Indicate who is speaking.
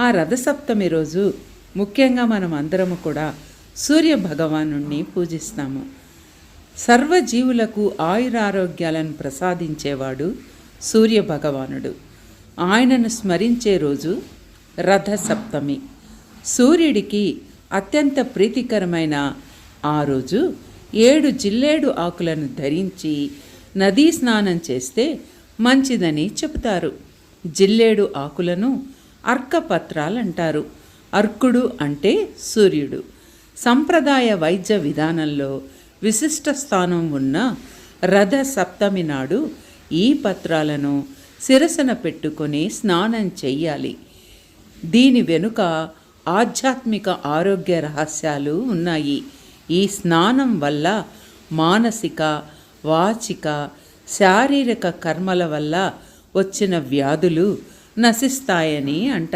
Speaker 1: ఆ రథసప్తమి రోజు ముఖ్యంగా మనం అందరము కూడా సూర్య భగవానుణ్ణి పూజిస్తాము. సర్వజీవులకు ఆయురారోగ్యాలను ప్రసాదించేవాడు సూర్య భగవానుడు. ఆయనను స్మరించే రోజు రథసప్తమి. సూర్యుడికి అత్యంత ప్రీతికరమైన ఆ రోజు 7 జిల్లేడు ఆకులను ధరించి నదీ స్నానం చేస్తే మంచిదని చెబుతారు. జిల్లేడు ఆకులను అర్కపత్రాలంటారు. అర్కుడు అంటే సూర్యుడు. సంప్రదాయ వైద్య విధానంలో విశిష్ట స్థానం ఉన్న రథ సప్తమి నాడు ఈ పత్రాలను శిరసన పెట్టుకొని స్నానం చెయ్యాలి. దీని వెనుక ఆధ్యాత్మిక ఆరోగ్య రహస్యాలు ఉన్నాయి. ఈ స్నానం వల్ల మానసిక, వాచిక, శారీరక కర్మల వల్ల వచ్చిన వ్యాధులు నశిస్తాయని అంటారు.